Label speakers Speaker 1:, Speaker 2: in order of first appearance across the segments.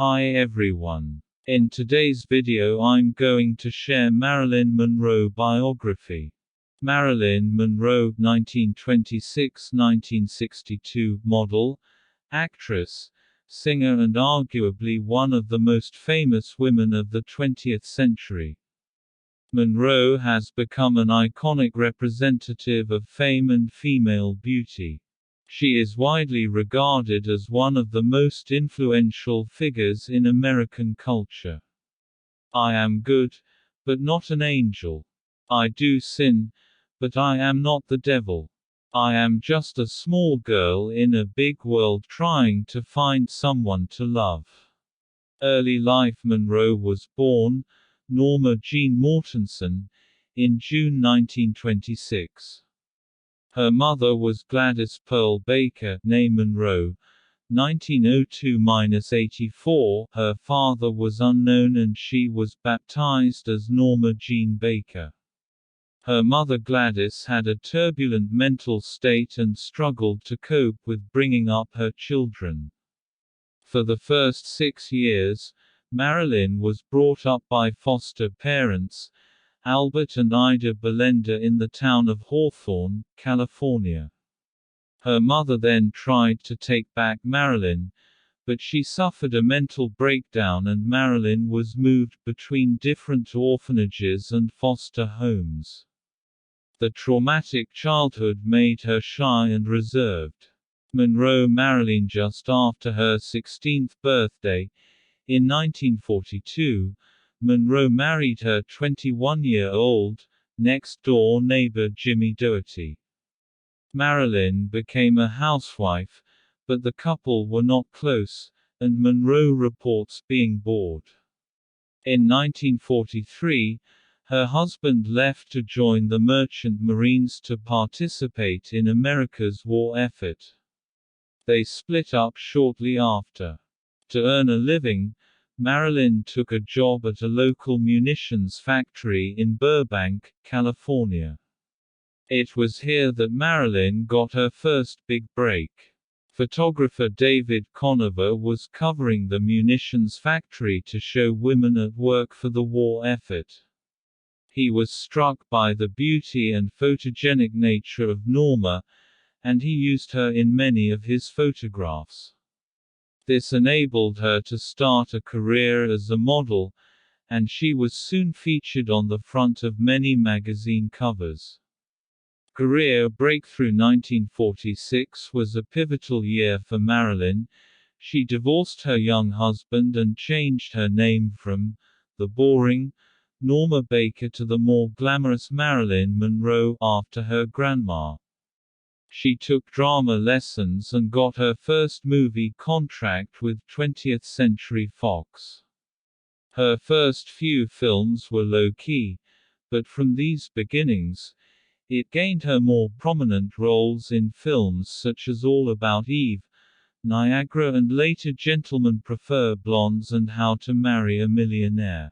Speaker 1: Hi everyone. In today's video I'm going to share Marilyn Monroe biography. Marilyn Monroe, 1926–1962, model, actress, singer and arguably one of the most famous women of the 20th century. Monroe has become an iconic representative of fame and female beauty. She is widely regarded as one of the most influential figures in American culture. I am good, but not an angel. I do sin, but I am not the devil. I am just a small girl in a big world trying to find someone to love. Early life. Monroe was born, Norma Jean Mortensen, in June 1926. Her mother was Gladys Pearl Baker, née Monroe, 1902–84. Her father was unknown and she was baptized as Norma Jean Baker. Her mother Gladys had a turbulent mental state and struggled to cope with bringing up her children. For the first 6 years, Marilyn was brought up by foster parents, Albert and Ida Belenda, in the town of Hawthorne, California. Her mother then tried to take back Marilyn, but she suffered a mental breakdown and Marilyn was moved between different orphanages and foster homes. The traumatic childhood made her shy and reserved. Monroe Marilyn just after her 16th birthday, in 1942, Monroe married her 21-year-old, next-door neighbor Jimmy Doherty. Marilyn became a housewife, but the couple were not close, and Monroe reports being bored. In 1943, her husband left to join the Merchant Marines to participate in America's war effort. They split up shortly after. To earn a living, Marilyn took a job at a local munitions factory in Burbank, California. It was here that Marilyn got her first big break. Photographer David Conover was covering the munitions factory to show women at work for the war effort. He was struck by the beauty and photogenic nature of Norma, and he used her in many of his photographs. This enabled her to start a career as a model, and she was soon featured on the front of many magazine covers. Career breakthrough. 1946 was a pivotal year for Marilyn. She divorced her young husband and changed her name from the boring Norma Baker to the more glamorous Marilyn Monroe, after her grandma. She took drama lessons and got her first movie contract with 20th Century Fox. Her first few films were low-key, but from these beginnings, it gained her more prominent roles in films such as All About Eve, Niagara, and later Gentlemen Prefer Blondes and How to Marry a Millionaire.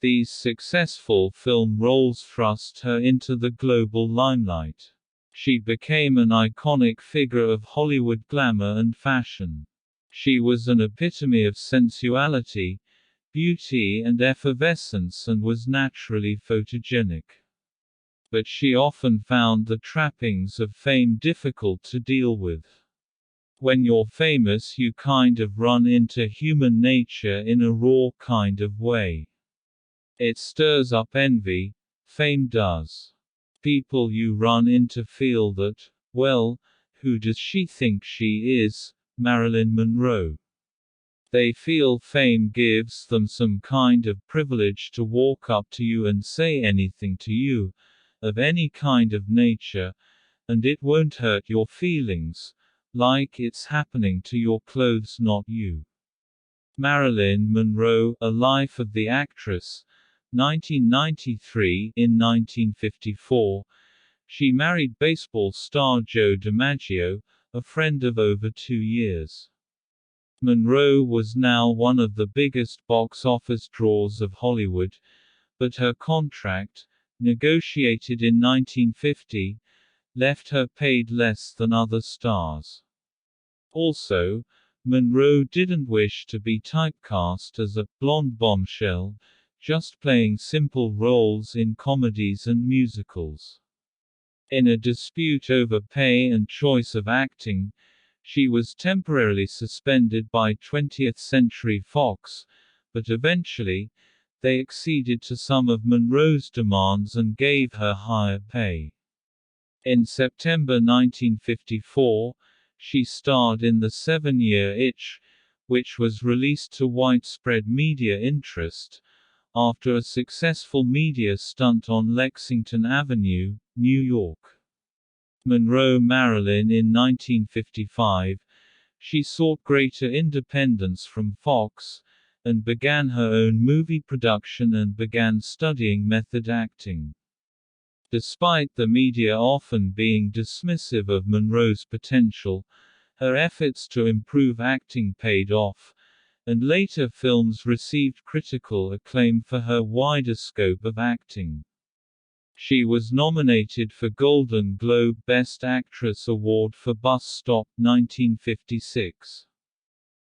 Speaker 1: These successful film roles thrust her into the global limelight. She became an iconic figure of Hollywood glamour and fashion. She was an epitome of sensuality, beauty and effervescence and was naturally photogenic. But she often found the trappings of fame difficult to deal with. When you're famous, you kind of run into human nature in a raw kind of way. It stirs up envy, fame does. People you run into feel that, well, who does she think she is, Marilyn Monroe? They feel fame gives them some kind of privilege to walk up to you and say anything to you, of any kind of nature, and it won't hurt your feelings, like it's happening to your clothes, not you. Marilyn Monroe, A Life of the Actress, 1993. In 1954, she married baseball star Joe DiMaggio, a friend of over 2 years. Monroe was now one of the biggest box office draws of Hollywood, but her contract, negotiated in 1950, left her paid less than other stars. Also, Monroe didn't wish to be typecast as a blonde bombshell, just playing simple roles in comedies and musicals. In a dispute over pay and choice of acting, she was temporarily suspended by 20th Century Fox, but eventually, they acceded to some of Monroe's demands and gave her higher pay. In September 1954, she starred in The 7-Year Itch, which was released to widespread media interest, after a successful media stunt on Lexington Avenue, New York. Monroe Marilyn in 1955, she sought greater independence from Fox, and began her own movie production and began studying method acting. Despite the media often being dismissive of Monroe's potential, her efforts to improve acting paid off, and later films received critical acclaim for her wider scope of acting. She was nominated for Golden Globe Best Actress Award for Bus Stop 1956.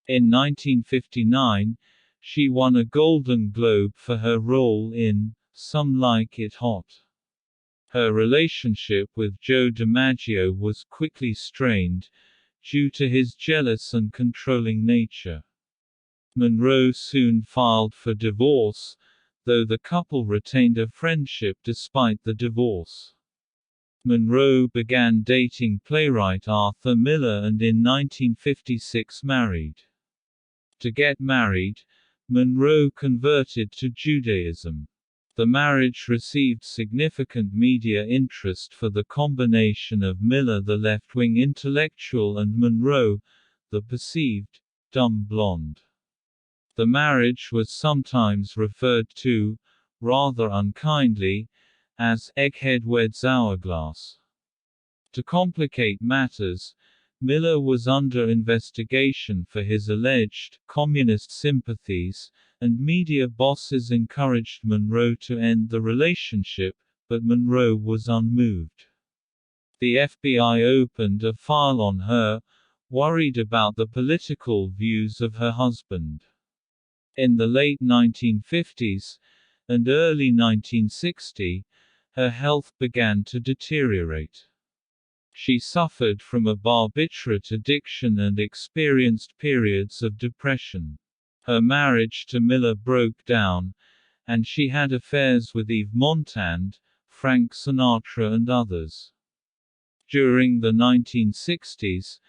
Speaker 1: In 1959, she won a Golden Globe for her role in Some Like It Hot. Her relationship with Joe DiMaggio was quickly strained, due to his jealous and controlling nature. Monroe soon filed for divorce, though the couple retained a friendship despite the divorce. Monroe began dating playwright Arthur Miller and in 1956 married. To get married, Monroe converted to Judaism. The marriage received significant media interest for the combination of Miller, the left-wing intellectual, and Monroe, the perceived, dumb blonde. The marriage was sometimes referred to, rather unkindly, as egghead weds hourglass. To complicate matters, Miller was under investigation for his alleged communist sympathies, and media bosses encouraged Monroe to end the relationship, but Monroe was unmoved. The FBI opened a file on her, worried about the political views of her husband. In the late 1950s and early 1960s, her health began to deteriorate. She suffered from a barbiturate addiction and experienced periods of depression. Her marriage to Miller broke down, and she had affairs with Yves Montand, Frank Sinatra and others. During the 1960s,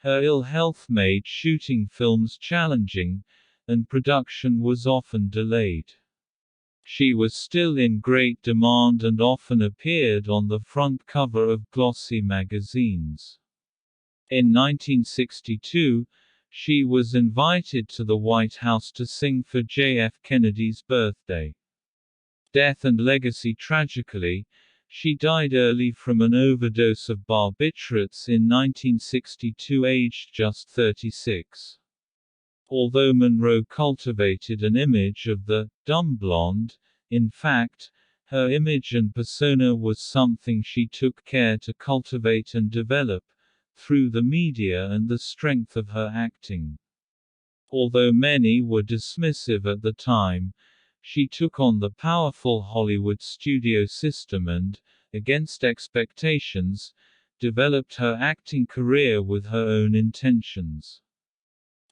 Speaker 1: her ill health made shooting films challenging, and production was often delayed. She was still in great demand and often appeared on the front cover of glossy magazines. In 1962, she was invited to the White House to sing for JF Kennedy's birthday. Death and legacy. Tragically, she died early from an overdose of barbiturates in 1962, aged just 36. Although Monroe cultivated an image of the dumb blonde, in fact, her image and persona was something she took care to cultivate and develop, through the media and the strength of her acting. Although many were dismissive at the time, she took on the powerful Hollywood studio system and, against expectations, developed her acting career with her own intentions.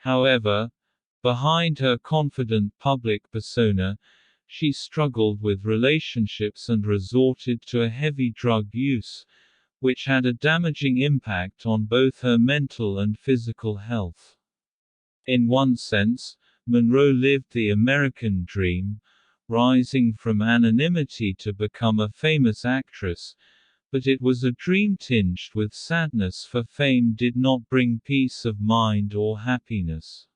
Speaker 1: However, behind her confident public persona, she struggled with relationships and resorted to a heavy drug use, which had a damaging impact on both her mental and physical health. In one sense, Monroe lived the American dream, rising from anonymity to become a famous actress, but it was a dream tinged with sadness, for fame did not bring peace of mind or happiness.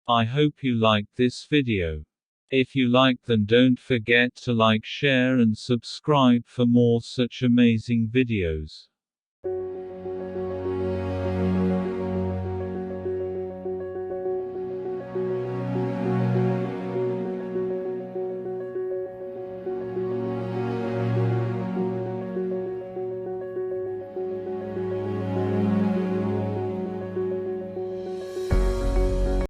Speaker 1: I hope you liked this video. If you liked, then don't forget to like, share and subscribe for more such amazing videos.